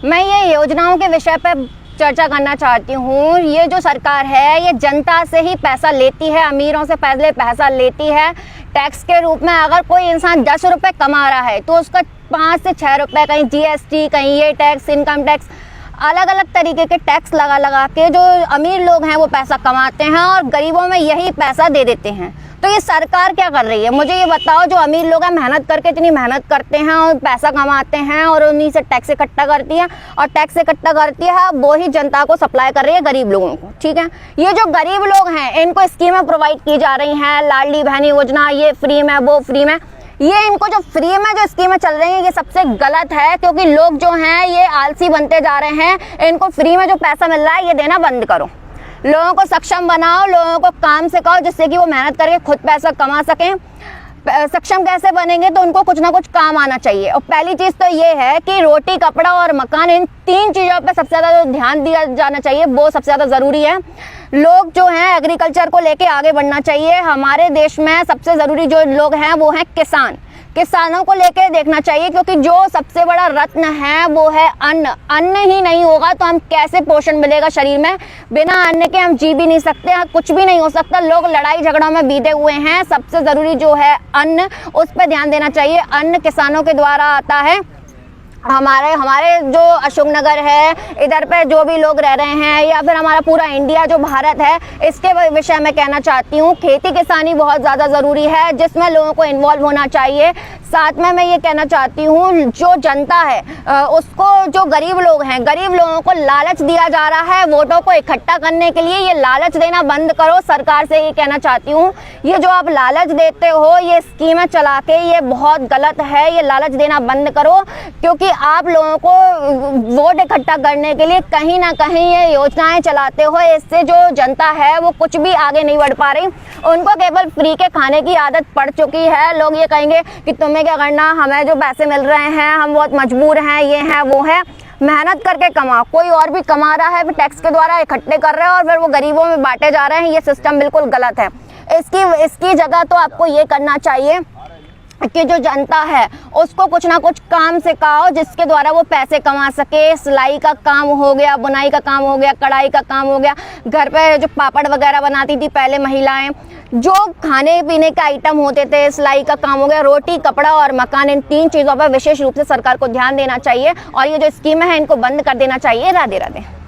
मैं ये योजनाओं के विषय पर चर्चा करना चाहती हूँ। ये जो सरकार है ये जनता से ही पैसा लेती है, अमीरों से पहले पैसा लेती है टैक्स के रूप में। अगर कोई इंसान 10 रुपये कमा रहा है तो उसका 5 से 6 रुपये कहीं GST, कहीं ये टैक्स, इनकम टैक्स, अलग अलग तरीके के टैक्स लगा के जो अमीर लोग हैं वो पैसा कमाते हैं और गरीबों में यही पैसा दे देते हैं। तो ये सरकार क्या कर रही है, मुझे ये बताओ। जो अमीर लोग हैं मेहनत करके इतनी मेहनत करते हैं और पैसा कमाते हैं और उन्हीं से टैक्स इकट्ठा करती है, और टैक्स इकट्ठा करती है वो ही जनता को सप्लाई कर रही है, गरीब लोगों को। ठीक है, ये जो गरीब लोग हैं इनको स्कीमें प्रोवाइड की जा रही हैं, लाडली बहन योजना, ये फ्री में, वो फ्री में। ये इनको जो फ्री में जो स्कीमें चल रही हैं ये सबसे गलत है, क्योंकि लोग जो हैं ये आलसी बनते जा रहे हैं। इनको फ्री में जो पैसा मिल रहा है ये देना बंद करो। लोगों को सक्षम बनाओ, लोगों को काम सिखाओ जिससे कि वो मेहनत करके खुद पैसा कमा सकें। सक्षम कैसे बनेंगे, तो उनको कुछ ना कुछ काम आना चाहिए। और पहली चीज़ तो ये है कि रोटी, कपड़ा और मकान, इन 3 चीज़ों पे सबसे ज़्यादा जो ध्यान दिया जाना चाहिए वो सबसे ज़्यादा ज़रूरी है। लोग जो हैं एग्रीकल्चर को लेके आगे बढ़ना चाहिए। हमारे देश में सबसे ज़रूरी जो लोग हैं वो हैं किसान। किसानों को लेके देखना चाहिए, क्योंकि जो सबसे बड़ा रत्न है वो है अन्न। अन्न ही नहीं होगा तो हम कैसे पोषण मिलेगा शरीर में। बिना अन्न के हम जी भी नहीं सकते, कुछ भी नहीं हो सकता। लोग लड़ाई झगड़ों में बीते हुए हैं। सबसे ज़रूरी जो है अन्न, उस पर ध्यान देना चाहिए। अन्न किसानों के द्वारा आता है। हमारे जो अशोकनगर है, इधर पे जो भी लोग रह रहे हैं, या फिर हमारा पूरा इंडिया जो भारत है, इसके विषय में कहना चाहती हूँ खेती किसानी बहुत ज़्यादा ज़रूरी है, जिसमें लोगों को इन्वॉल्व होना चाहिए। साथ में मैं ये कहना चाहती हूँ जो जनता है उसको, जो गरीब लोग हैं, गरीब लोगों को लालच दिया जा रहा है वोटों को इकट्ठा करने के लिए। ये लालच देना बंद करो। सरकार से ये कहना चाहती हूँ, ये जो आप लालच देते हो, ये स्कीमें चला के, ये बहुत गलत है। ये लालच देना बंद करो, क्योंकि आप लोगों को वोट इकट्ठा करने के लिए कहीं ना कहीं ये योजनाएं चलाते हो। इससे जो जनता है वो कुछ भी आगे नहीं बढ़ पा रही। उनको केवल फ्री के खाने की आदत पड़ चुकी है। लोग ये कहेंगे कि तुम्हें क्या करना, हमें जो पैसे मिल रहे हैं हम बहुत मजबूर हैं, ये है वो है। मेहनत करके कमाओ। कोई और भी कमा रहा है, टैक्स के द्वारा इकट्ठे कर रहे हैं और फिर वो गरीबों में बांटे जा रहे हैं। ये सिस्टम बिल्कुल गलत है। इसकी जगह तो आपको ये करना चाहिए कि जो जनता है उसको कुछ ना कुछ काम सिखाओ जिसके द्वारा वो पैसे कमा सके। सिलाई का काम हो गया, बुनाई का काम हो गया, कढ़ाई का काम हो गया। घर पे जो पापड़ वगैरह बनाती थी पहले महिलाएं, जो खाने पीने के आइटम होते थे, सिलाई का काम हो गया। रोटी, कपड़ा और मकान, इन 3 चीज़ों पर विशेष रूप से सरकार को ध्यान देना चाहिए और ये जो स्कीमें हैं इनको बंद कर देना चाहिए। राधे राधे।